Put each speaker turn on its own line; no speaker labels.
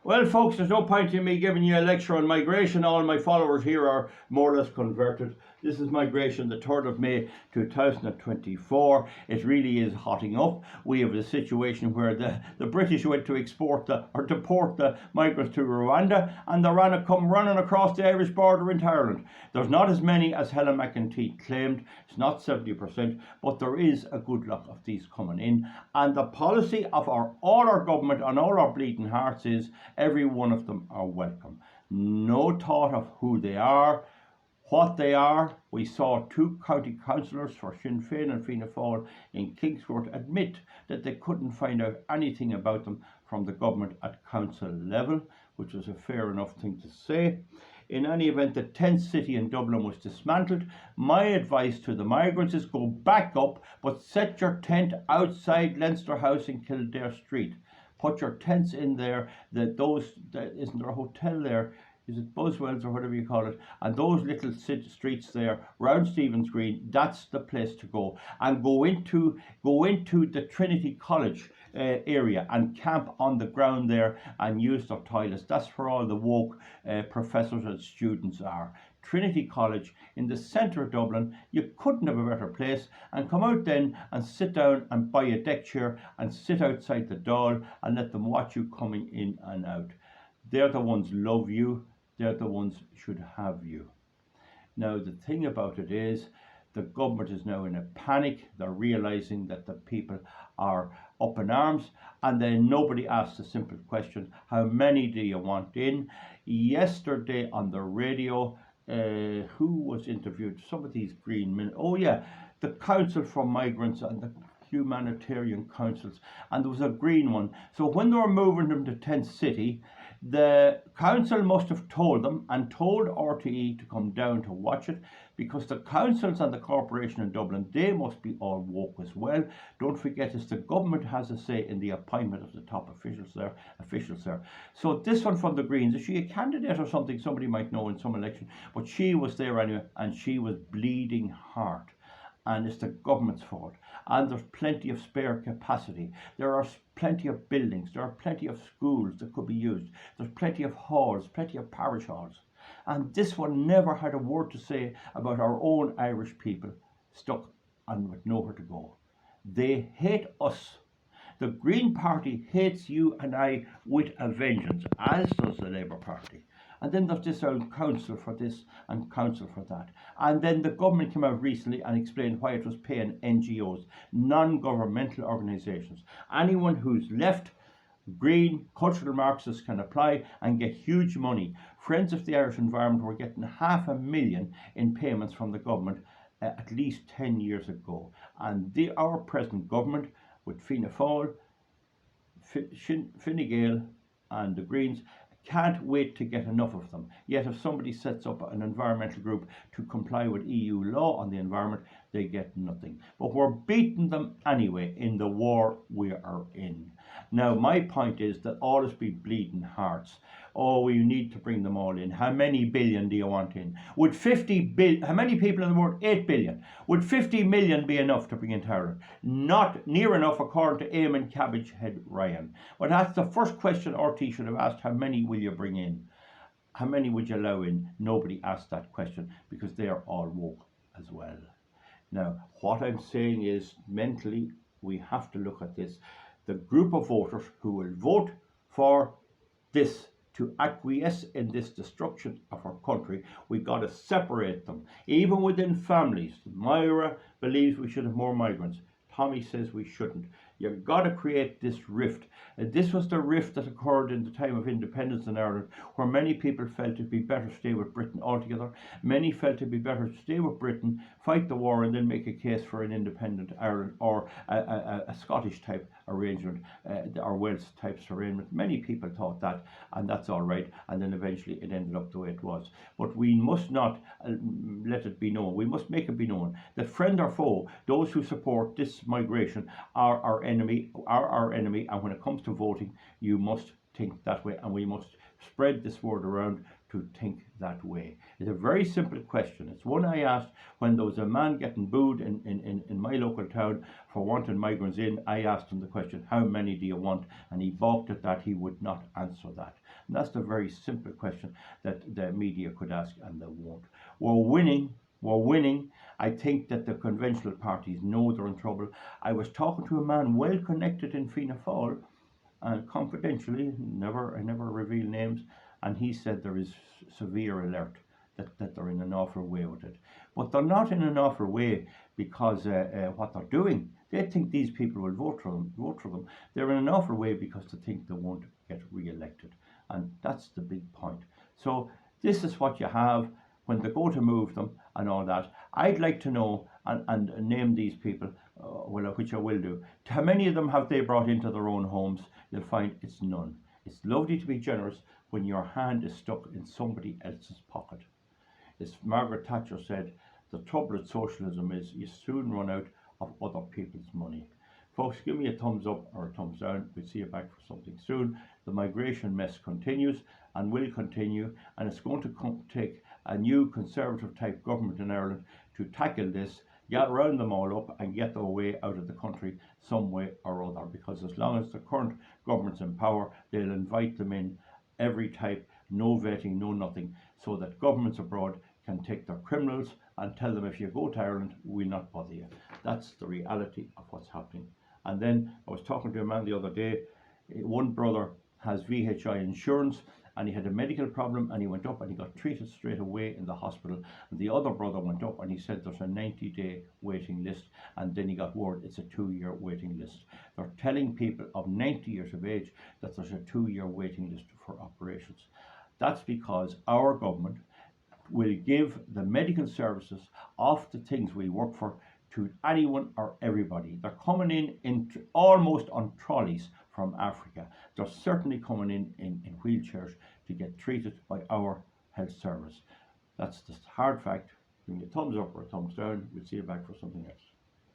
Well, folks, there's no point in me giving you a lecture on migration. All my followers here are more or less converted. This is migration, the 3rd of May 2024. It really is hotting up. We have a situation where the British went to deport the migrants to Rwanda, and they're come running across the Irish border into Ireland. There's not as many as Helen McEntee claimed. It's not 70%, but there is a good lot of these coming in. And the policy of all our government and all our bleeding hearts is every one of them are welcome. No thought of who they are, what they are. We saw 2 county councillors for Sinn Féin and Fianna Fáil in Kingscourt admit that they couldn't find out anything about them from the government at council level, which was a fair enough thing to say. In any event, the tent city in Dublin was dismantled. My advice to the migrants is go back up, but set your tent outside Leinster House in Kildare Street. Put your tents in there. Isn't there a hotel there? Is it Buswells or whatever you call it? And those little streets there round Stephen's Green, that's the place to go. And go into the Trinity College area and camp on the ground there and use their toilets. That's where all the woke professors and students are. Trinity College in the centre of Dublin. You couldn't have a better place. And come out then and sit down and buy a deck chair and sit outside the Dáil and let them watch you coming in and out. They're the ones love you. They're the ones should have you. Now the thing about it is the government is now in a panic. They're realising that the people are up in arms, and then nobody asked a simple question: how many do you want in? Yesterday on the radio, who was interviewed? Some of these green men. Oh yeah, the Council for Migrants and the humanitarian councils, and there was a green one. So when they were moving them to Tent City, the council must have told them and told RTE to come down to watch it, because the councils and the corporation in Dublin, they must be all woke as well. Don't forget, it's the government has a say in the appointment of the top officials there. So this one from the Greens, is she a candidate or something? Somebody might know in some election, but she was there anyway, and she was bleeding heart. And it's the government's fault. And there's plenty of spare capacity. There are plenty of buildings. There are plenty of schools that could be used. There's plenty of halls, plenty of parish halls. And this one never had a word to say about our own Irish people stuck and with nowhere to go. They hate us. The Green Party hates you and I with a vengeance, as does the Labour Party. And then there's this old council for this and council for that. And then the government came out recently and explained why it was paying NGOs, non-governmental organisations. Anyone who's left, green, cultural Marxists can apply and get huge money. Friends of the Irish Environment were getting $500,000 in payments from the government at least 10 years ago. And our present government, with Fianna Fáil, Fine Gael and the Greens, can't wait to get enough of them. Yet if somebody sets up an environmental group to comply with EU law on the environment, they get nothing. But we're beating them anyway in the war we are in. Now my point is that all us be bleeding hearts. Oh, we need to bring them all in. How many billion do you want in? Would 50 billion, how many people in the world? 8 billion. Would 50 million be enough to bring into Ireland? Not near enough, according to Eamon Cabbagehead Ryan. Well, that's the first question RT should have asked: how many will you bring in? How many would you allow in? Nobody asked that question, because they are all woke as well. Now, what I'm saying is, mentally, we have to look at this. The group of voters who will vote for this, to acquiesce in this destruction of our country, we got to separate them. Even within families, Myra believes we should have more migrants. Tommy says we shouldn't. You've got to create this rift. This was the rift that occurred in the time of independence in Ireland, where many people felt it'd be better to stay with Britain altogether. Many felt it'd be better to stay with Britain, fight the war, and then make a case for an independent Ireland, or a Scottish type arrangement, or Welsh type arrangement. Many people thought that, and that's all right. And then eventually it ended up the way it was. But we must not let it be known. We must make it be known that, friend or foe, those who support this migration are our enemy, and when it comes to voting, you must think that way, and we must spread this word around to think that way. It's a very simple question. It's one I asked when there was a man getting booed in my local town for wanting migrants in. I asked him the question, how many do you want? And he balked at that. He would not answer that. And that's the very simple question that the media could ask, and they won't. We're winning. We're winning. I think that the conventional parties know they're in trouble. I was talking to a man well connected in Fianna Fáil, and confidentially, I never reveal names, and he said there is severe alert that they're in an awful way with it. But they're not in an awful way because what they're doing, they think these people will vote for them. They're in an awful way because they think they won't get re-elected, and that's the big point. So this is what you have when they go to move them and all that. I'd like to know and name these people, which I will do. How many of them have they brought into their own homes? You'll find it's none. It's lovely to be generous when your hand is stuck in somebody else's pocket. As Margaret Thatcher said, the trouble with socialism is you soon run out of other people's money. Folks, give me a thumbs up or a thumbs down. We'll see you back for something soon. The migration mess continues and will continue, and it's going to take a new conservative type government in Ireland to tackle this, get round them all up and get their way out of the country some way or other, because as long as the current government's in power, they'll invite them in every type, no vetting, no nothing, so that governments abroad can take their criminals and tell them, if you go to Ireland, we'll not bother you. That's the reality of what's happening. And then I was talking to a man the other day. One brother has VHI insurance, and he had a medical problem, and he went up and he got treated straight away in the hospital. And the other brother went up and he said there's a 90-day waiting list, and then he got word it's a 2-year waiting list. They're telling people of 90 years of age that there's a 2-year waiting list for operations. That's because our government will give the medical services off the things we work for to anyone or everybody. They're coming in almost on trolleys from Africa. They're certainly coming in wheelchairs to get treated by our health service. That's the hard fact. Give me a thumbs up or a thumbs down. We'll see you back for something else.